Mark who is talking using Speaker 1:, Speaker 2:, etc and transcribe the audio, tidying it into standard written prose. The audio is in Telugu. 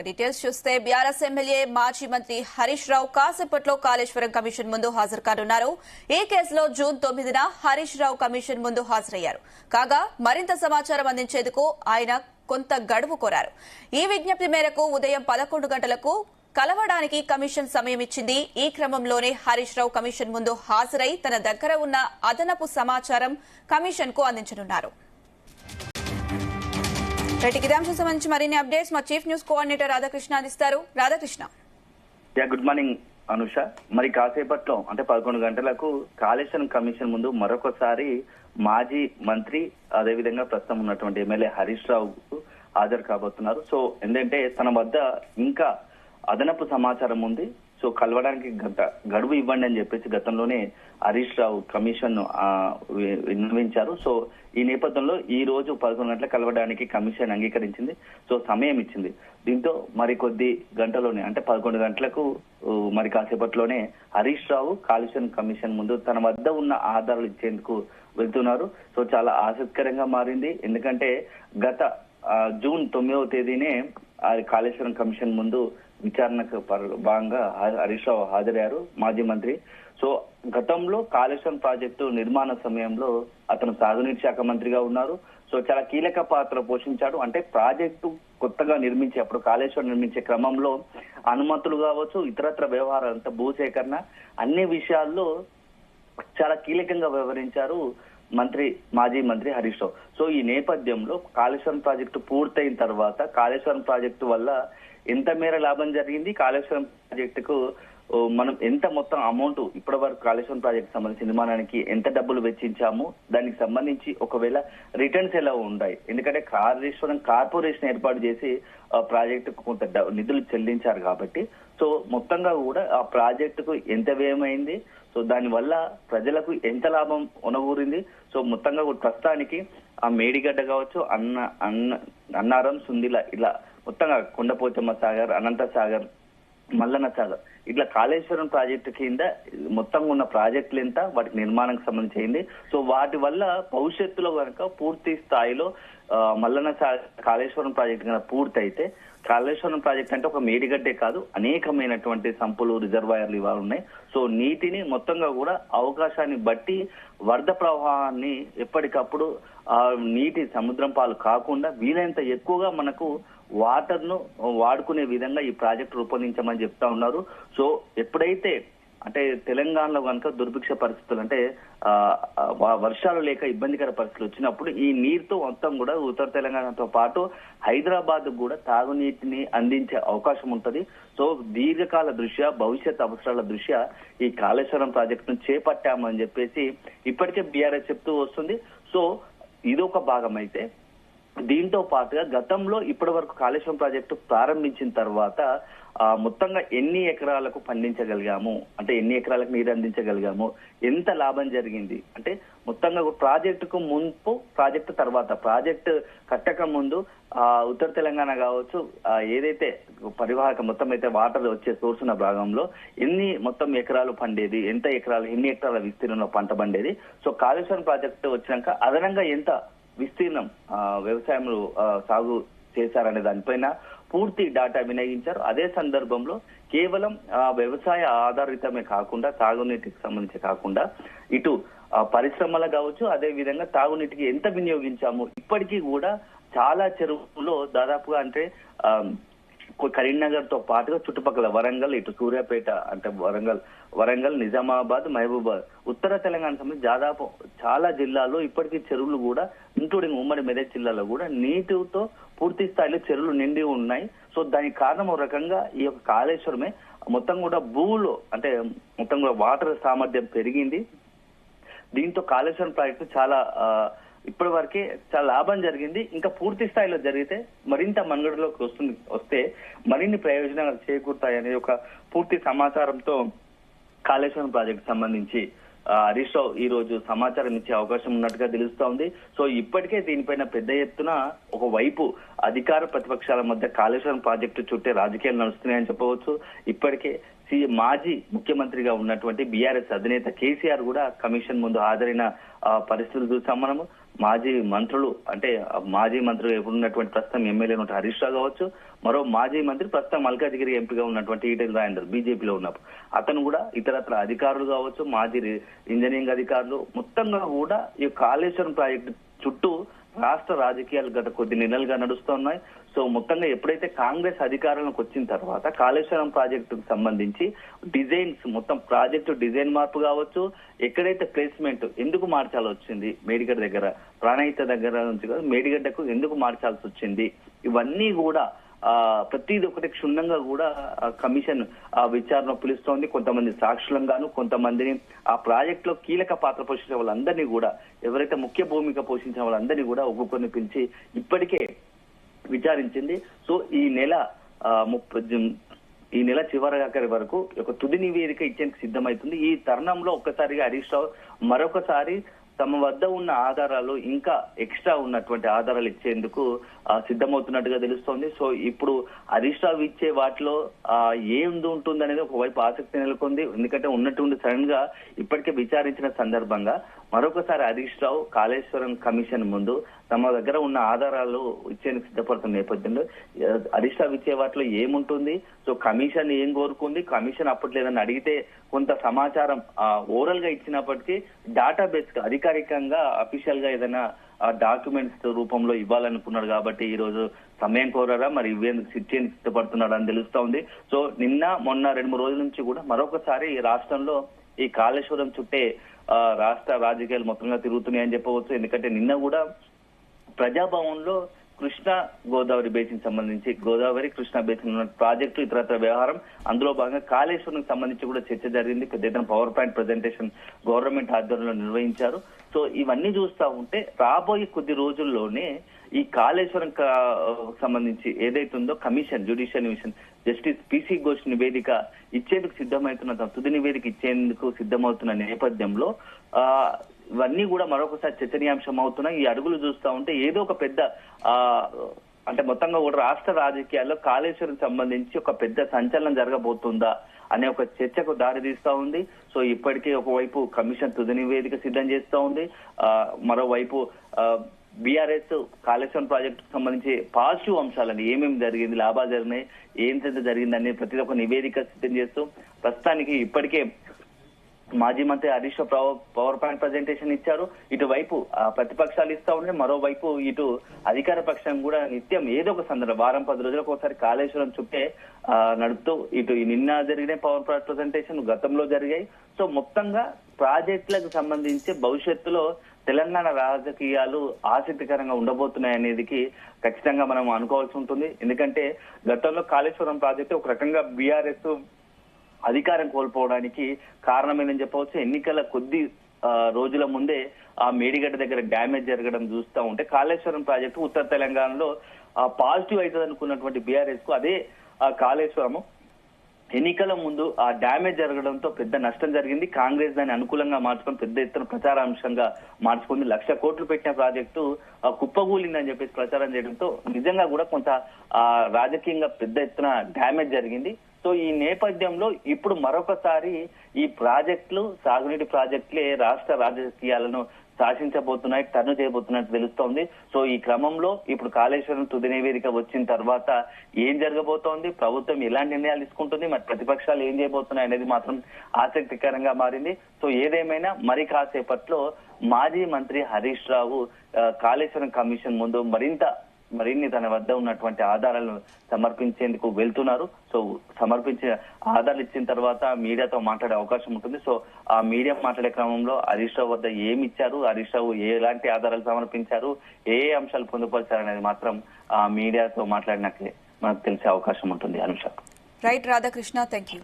Speaker 1: డీటెయిల్స్ చూస్తే బీఆర్ఎస్ ఎమ్మెల్యే మాజీ మంత్రి హరీష్ రావు కాసేపట్లో కాళేశ్వరం కమిషన్ ముందు హాజరు కానున్నారు. ఈ కేసులో జూన్ 9న హరీష్ రావు కమిషన్ ముందు హాజరయ్యారు. కాగా మరింత సమాచారం అందించేందుకు ఆయన కొంత గడువు కోరారు. ఈ విజ్ఞప్తి మేరకు ఉదయం 11 గంటలకు కలవడానికి కమిషన్ సమయం ఇచ్చింది. ఈ క్రమంలోనే హరీష్ రావు కమిషన్ ముందు హాజరై తన దగ్గర ఉన్న అదనపు సమాచారం కమిషన్ కు అందించనున్నారు. ఇదే అంశం సంబంధించి మరిన్ని అప్డేట్స్ మా చీఫ్ న్యూస్ కోఆర్డినేటర్ రాధాకృష్ణ అందిస్తారు. రాధాకృష్ణ.
Speaker 2: Good morning Anusha. మరి కాసేపట్లో అంటే 11 గంటలకు కాళేశ్వరం కమిషన్ ముందు మరొకసారి మాజీ మంత్రి అదేవిధంగా ప్రస్తుతం ఉన్నటువంటి ఎమ్మెల్యే హరీష్ రావు హాజరు కాబోతున్నారు. సో ఏంటంటే తన వద్ద ఇంకా అదనపు సమాచారం ఉంది. సో కలవడానికి గడువు ఇవ్వండి అని చెప్పేసి గతంలోనే హరీష్ రావు కమిషన్ విన్నవించారు. సో ఈ నేపథ్యంలో ఈ రోజు 11 గంటలకు కలవడానికి కమిషన్ అంగీకరించింది. సో సమయం ఇచ్చింది. దీంతో మరికొద్ది గంటలోనే అంటే 11 గంటలకు మరి కాసేపట్లోనే హరీష్ రావు కాళేశ్వరం కమిషన్ ముందు తన వద్ద ఉన్న ఆధారాలు ఇచ్చేందుకు వెళ్తున్నారు. సో చాలా ఆసక్తికరంగా మారింది. ఎందుకంటే గత జూన్ 9వ తేదీనే కాళేశ్వరం కమిషన్ ముందు విచారణకు భాగంగా హరీష్ రావు హాజరయ్యారు, మాజీ మంత్రి. సో గతంలో కాళేశ్వరం ప్రాజెక్టు నిర్మాణ సమయంలో అతను సాగునీటి శాఖ మంత్రిగా ఉన్నారు. సో చాలా కీలక పాత్ర పోషించాడు. అంటే ప్రాజెక్టు కొత్తగా నిర్మించేప్పుడు కాళేశ్వరం నిర్మించే క్రమంలో అనుమతులు కావచ్చు, ఇతరత్ర వ్యవహారాలు అంతా భూసేకరణ అన్ని విషయాల్లో చాలా కీలకంగా వ్యవహరించారు మాజీ మంత్రి హరీష్ రావు. సో ఈ నేపథ్యంలో కాళేశ్వరం ప్రాజెక్టు పూర్తయిన తర్వాత కాళేశ్వరం ప్రాజెక్టు వల్ల ఎంత మేర లాభం జరిగింది, కాళేశ్వరం ప్రాజెక్టుకు మనం ఎంత మొత్తం అమౌంట్ ఇప్పటి వరకు కాళేశ్వరం ప్రాజెక్టు సంబంధించి నిర్మాణానికి ఎంత డబ్బులు వెచ్చించాము, దానికి సంబంధించి ఒకవేళ రిటర్న్స్ ఎలా ఉన్నాయి. ఎందుకంటే కాళేశ్వరం కార్పొరేషన్ ఏర్పాటు చేసి ప్రాజెక్టుకు కొంత నిధులు చెల్లించారు కాబట్టి సో మొత్తంగా కూడా ఆ ప్రాజెక్టుకు ఎంత వ్యయమైంది, సో దాని వల్ల ప్రజలకు ఎంత లాభం ఉనగూరింది. సో మొత్తంగా ప్రస్తుతానికి ఆ మేడిగడ్డ కావచ్చు, అన్నారం, సుందిల ఇలా మొత్తంగా కొండపోచమ్మ సాగర్, అనంత సాగర్, మల్లన్న సాగర్ ఇట్లా కాళేశ్వరం ప్రాజెక్టు కింద మొత్తం ఉన్న ప్రాజెక్టులు ఎంత, వాటికి నిర్మాణానికి సంబంధించింది. సో వాటి వల్ల భవిష్యత్తులో కనుక పూర్తి స్థాయిలో మల్లన్న సాగర్ కాళేశ్వరం ప్రాజెక్టు కనుక పూర్తయితే కాళేశ్వరం ప్రాజెక్ట్ అంటే ఒక మేడిగడ్డే కాదు, అనేకమైనటువంటి సంపులు, రిజర్వాయర్లు ఇవాళ ఉన్నాయి. సో నీటిని మొత్తంగా కూడా అవకాశాన్ని బట్టి వరద ప్రవాహాన్ని ఎప్పటికప్పుడు నీటి సముద్రం పాలు కాకుండా వీలైనంత ఎక్కువగా మనకు వాటర్ ను వాడుకునే విధంగా ఈ ప్రాజెక్టు రూపొందించమని చెప్తా ఉన్నారు. సో ఎప్పుడైతే అంటే తెలంగాణలో కనుక దుర్భిక్ష పరిస్థితులు అంటే వర్షాలు లేక ఇబ్బందికర పరిస్థితులు వచ్చినప్పుడు ఈ నీరుతో మొత్తం కూడా ఉత్తర తెలంగాణతో పాటు హైదరాబాద్ కూడా తాగునీటిని అందించే అవకాశం ఉంటది. సో దీర్ఘకాల దృష్ట్యా భవిష్యత్ అవసరాల దృష్ట్యా ఈ కాళేశ్వరం ప్రాజెక్టును చేపట్టామని చెప్పేసి ఇప్పటికే బీఆర్ఎస్ చెప్తూ వస్తుంది. సో ఇదొక భాగం అయితే దీంతో పాటుగా గతంలో ఇప్పటి వరకు కాళేశ్వరం ప్రాజెక్టు ప్రారంభించిన తర్వాత మొత్తంగా ఎన్ని ఎకరాలకు పండించగలిగాము, అంటే ఎన్ని ఎకరాలకు నీరు అందించగలిగాము, ఎంత లాభం జరిగింది, అంటే మొత్తంగా ప్రాజెక్టుకు ముందు ప్రాజెక్టు తర్వాత ప్రాజెక్టు కట్టక ముందు ఉత్తర తెలంగాణ కావచ్చు ఏదైతే పరివాహక మొత్తం అయితే వాటర్ వచ్చే సోర్స్ ఉన్న భాగంలో ఎన్ని మొత్తం ఎకరాలు పండేది, ఎంత ఎకరాలు ఎన్ని ఎకరాల విస్తీర్ణంలో పంట పండేది. సో కాళేశ్వరం ప్రాజెక్టు వచ్చినాక అదనంగా ఎంత విస్తీర్ణం వ్యవసాయంలో సాగు చేశారనే దానిపైన పూర్తి డాటా వినియోగించారు. అదే సందర్భంలో కేవలం వ్యవసాయ ఆధారితమే కాకుండా తాగునీటికి సంబంధించి కాకుండా ఇటు పరిశ్రమలు కావచ్చు, అదే విధంగా తాగునీటికి ఎంత వినియోగించాము. ఇప్పటికీ కూడా చాలా చెరువులో దాదాపుగా అంటే కరీంనగర్ తో పాటుగా చుట్టుపక్కల వరంగల్, ఇటు సూర్యాపేట అంటే వరంగల్, నిజామాబాద్, మహబూబాద్, ఉత్తర తెలంగాణ సంబంధించి దాదాపు చాలా జిల్లాల్లో ఇప్పటికీ చెరువులు కూడా ఇంక్లూడింగ్ ఉమ్మడి మెదక్ జిల్లాలో కూడా నీటితో పూర్తి స్థాయిలో చెరువులు నిండి ఉన్నాయి. సో దానికి కారణం ఒక రకంగా ఈ యొక్క కాళేశ్వరమే. మొత్తం కూడా భూమిలో అంటే మొత్తం కూడా వాటర్ సామర్థ్యం పెరిగింది. దీంతో కాళేశ్వరం ప్రాజెక్టు చాలా ఇప్పటి వరకే చాలా లాభం జరిగింది. ఇంకా పూర్తి స్థాయిలో జరిగితే మరింత మనుగడలోకి వస్తే మరిన్ని ప్రయోజనాలు చేకూరుతాయనే ఒక పూర్తి సమాచారంతో కాళేశ్వరం ప్రాజెక్టు సంబంధించి హరీష్ రావు ఈ రోజు సమాచారం ఇచ్చే అవకాశం ఉన్నట్టుగా తెలుస్తా ఉంది. సో ఇప్పటికే దీనిపైన పెద్ద ఎత్తున ఒకవైపు అధికార ప్రతిపక్షాల మధ్య కాళేశ్వరం ప్రాజెక్టు చుట్టే రాజకీయాలు నడుస్తున్నాయని చెప్పవచ్చు. ఇప్పటికే మాజీ ముఖ్యమంత్రిగా ఉన్నటువంటి బీఆర్ఎస్ అధినేత కేసీఆర్ కూడా కమిషన్ ముందు హాజరైన పరిస్థితులు చూసాం మనము. మాజీ మంత్రులు అంటే మాజీ మంత్రులు ఎప్పుడున్నటువంటి ప్రస్తుతం ఎమ్మెల్యే ఉన్నటువంటి హరీష్ రావు కావచ్చు, మరో మాజీ మంత్రి ప్రస్తుతం మల్కాజిగిరి ఎంపీగా ఉన్నటువంటి ఈటెల రాజేందర్ బీజేపీలో ఉన్నప్పుడు అతను కూడా ఇతరత్ర అధికారులు కావచ్చు, మాజీ ఇంజనీరింగ్ అధికారులు మొత్తంగా కూడా ఈ కాళేశ్వరం ప్రాజెక్టు చుట్టూ రాష్ట్ర రాజకీయాలు గత కొద్ది నెలలుగా నడుస్తున్నాయి. సో మొత్తంగా ఎప్పుడైతే కాంగ్రెస్ అధికారంలోకి వచ్చిన తర్వాత కాళేశ్వరం ప్రాజెక్టుకు సంబంధించి డిజైన్స్ మొత్తం ప్రాజెక్టు డిజైన్ మార్పు కావచ్చు, ఎక్కడైతే ప్లేస్మెంట్ ఎందుకు మార్చాల్సి వచ్చింది, మేడిగడ్డ దగ్గర ప్రాణహిత దగ్గర నుంచి మేడిగడ్డకు ఎందుకు మార్చాల్సి వచ్చింది, ఇవన్నీ కూడా ప్రతిది ఒకటి క్షుణ్ణంగా కూడా కమిషన్ విచారణ పిలుస్తోంది. కొంతమంది సాక్షులంగాను, కొంతమందిని ఆ ప్రాజెక్ట్ లో కీలక పాత్ర పోషించిన వాళ్ళందరినీ కూడా, ఎవరైతే ముఖ్య భూమిక పోషించిన వాళ్ళందరినీ కూడా ఒక్కొక్కరిని పిలిచి ఇప్పటికే విచారించింది. సో ఈ నెల చివరి వరకు ఒక తుది నివేదిక ఇచ్చేందుకు సిద్ధమవుతుంది. ఈ తరుణంలో ఒక్కసారిగా హరీష్ రావు మరొకసారి తమ వద్ద ఉన్న ఆధారాలు ఇంకా ఎక్స్ట్రా ఉన్నటువంటి ఆధారాలు ఇచ్చేందుకు సిద్ధమవుతున్నట్టుగా తెలుస్తోంది. సో ఇప్పుడు హరీష్ రావు ఇచ్చే వాటిలో ఏం ఉంటుంది అనేది ఒకవైపు ఆసక్తి నెలకొంది. ఎందుకంటే ఉన్నట్టుండి సడన్ గా ఇప్పటికే విచారించిన సందర్భంగా మరొకసారి హరీష్ రావు కాళేశ్వరం కమిషన్ ముందు తమ దగ్గర ఉన్న ఆధారాలు ఇచ్చేందుకు సిద్ధపడుతున్న నేపథ్యంలో హరీష్ రావు ఇచ్చే వాటిలో ఏముంటుంది, సో కమిషన్ ఏం కోరుకుంది, కమిషన్ అప్పట్లో ఏదైనా అడిగితే కొంత సమాచారం ఓరల్ గా ఇచ్చినప్పటికీ డేటాబేస్ అధికారికంగా అఫీషియల్ గా ఏదైనా డాక్యుమెంట్స్ రూపంలో ఇవ్వాలనుకున్నాడు. కాబట్టి ఈ రోజు సమయం కోరారా, మరి ఇవ్వేందుకు సిద్ధపడుతున్నాడు అని తెలుస్తా ఉంది. సో నిన్న మొన్న 2-3 రోజుల నుంచి కూడా మరొకసారి రాష్ట్రంలో ఈ కాళేశ్వరం చుట్టే రాష్ట్ర రాజకీయాలు మొత్తంగా తిరుగుతున్నాయని చెప్పవచ్చు. ఎందుకంటే నిన్న కూడా ప్రజాభవన్ లో కృష్ణా గోదావరి బేసిన్ సంబంధించి గోదావరి కృష్ణా బేసిన్ ఉన్న ప్రాజెక్టు ఇతరత్ర వ్యవహారం, అందులో భాగంగా కాళేశ్వరం సంబంధించి కూడా చర్చ జరిగింది. పెద్ద ఎత్తున పవర్ పాయింట్ ప్రెజెంటేషన్ గవర్నమెంట్ ఆధ్వర్యంలో నిర్వహించారు. సో ఇవన్నీ చూస్తా ఉంటే రాబోయే కొద్ది రోజుల్లోనే ఈ కాళేశ్వరం సంబంధించి ఏదైతుందో commission, judicial commission justice PC Ghosh నివేదిక ఇచ్చేందుకు సిద్ధమవుతున్న తుది నివేదిక ఇచ్చేందుకు సిద్ధమవుతున్న నేపథ్యంలో ఇవన్నీ కూడా మరొకసారి చర్చనీయాంశం అవుతున్నాయి. ఈ అడుగులు చూస్తా ఉంటే ఏదో ఒక పెద్ద అంటే మొత్తంగా కూడా రాష్ట్ర రాజకీయాల్లో కాళేశ్వరం సంబంధించి ఒక పెద్ద సంచలనం జరగబోతుందా అనే ఒక చర్చకు దారి తీస్తా ఉంది. సో ఇప్పటికే ఒకవైపు కమిషన్ తుది నివేదిక సిద్ధం చేస్తా ఉంది, మరోవైపు బీఆర్ఎస్ కాళేశ్వరం ప్రాజెక్టు సంబంధించి పాజిటివ్ అంశాలని ఏమేమి జరిగింది, లాభాలు జరిగినాయి, ఏంత జరిగిందని ప్రతి ఒక్క నివేదిక సిద్ధం చేస్తూ ప్రస్తుతానికి ఇప్పటికే మాజీ మంత్రి Harish Rao power point presentation ఇచ్చారు. ఇటువైపు ప్రతిపక్షాలు ఇస్తా ఉంటే, మరోవైపు ఇటు అధికార పక్షం కూడా నిత్యం ఏదో ఒక సందర్భం వారం 10 రోజులకు ఒకసారి కాళేశ్వరం చుట్టే నడుపుతూ ఇటు నిన్న జరిగిన పవర్ పాయింట్ ప్రజెంటేషన్ గతంలో జరిగాయి. సో మొత్తంగా ప్రాజెక్టులకు సంబంధించి భవిష్యత్తులో తెలంగాణ రాజకీయాలు ఆసక్తికరంగా ఉండబోతున్నాయి అనేదికి ఖచ్చితంగా మనం అనుకోవాల్సి ఉంటుంది. ఎందుకంటే గతంలో కాళేశ్వరం ప్రాజెక్టు ఒక రకంగా బీఆర్ఎస్ అధికారం కోల్పోవడానికి కారణమేనని చెప్పవచ్చు. ఎన్నికల కొద్ది రోజుల ముందే ఆ మేడిగడ్డ దగ్గర డ్యామేజ్ జరగడం చూస్తూ ఉంటే కాళేశ్వరం ప్రాజెక్టు ఉత్తర తెలంగాణలో పాజిటివ్ అవుతుంది అనుకున్నటువంటి బీఆర్ఎస్ కు అదే కాళేశ్వరము ఎన్నికల ముందు ఆ డ్యామేజ్ జరగడంతో పెద్ద నష్టం జరిగింది. కాంగ్రెస్ దాన్ని అనుకూలంగా మార్చుకొని పెద్ద ఎత్తున ప్రచారాంశంగా మార్చుకుంది. 1,00,000 కోట్లు పెట్టిన ప్రాజెక్టు కుప్పగూలిందని చెప్పేసి ప్రచారం చేయడంతో నిజంగా కూడా కొంత రాజకీయంగా పెద్ద ఎత్తున డ్యామేజ్ జరిగింది. సో ఈ నేపథ్యంలో ఇప్పుడు మరొకసారి ఈ ప్రాజెక్టులు, సాగునీటి ప్రాజెక్టులే రాష్ట్ర రాజకీయాలను శాసించబోతున్నాయి, టర్న్ చేయబోతున్నట్టు తెలుస్తోంది. సో ఈ క్రమంలో ఇప్పుడు కాళేశ్వరం తుది నివేదిక వచ్చిన తర్వాత ఏం జరగబోతోంది, ప్రభుత్వం ఎలాంటి నిర్ణయాలు తీసుకుంటుంది, మరి ప్రతిపక్షాలు ఏం చేయబోతున్నాయి అనేది మాత్రం ఆసక్తికరంగా మారింది. సో ఏదేమైనా మరి కాసేపట్లో మాజీ మంత్రి హరీష్ రావు కాళేశ్వరం కమిషన్ ముందు మరిన్ని తన వద్ద ఉన్నటువంటి ఆధారాలను సమర్పించేందుకు వెళ్తున్నారు. సో సమర్పించిన ఆధారాలు ఇచ్చిన తర్వాత మీడియాతో మాట్లాడే అవకాశం ఉంటుంది. సో ఆ మీడియా మాట్లాడే క్రమంలో హరీష్ రావు వద్ద ఏమి ఇచ్చారు, హరీష్ రావు ఎలాంటి ఆధారాలు సమర్పించారు, ఏ అంశాలు పొందుపరిచారు అనేది మాత్రం ఆ మీడియాతో మాట్లాడినాకే మనకు తెలిసే అవకాశం ఉంటుంది. Anusha.
Speaker 1: Right Radhakrishna, thank you.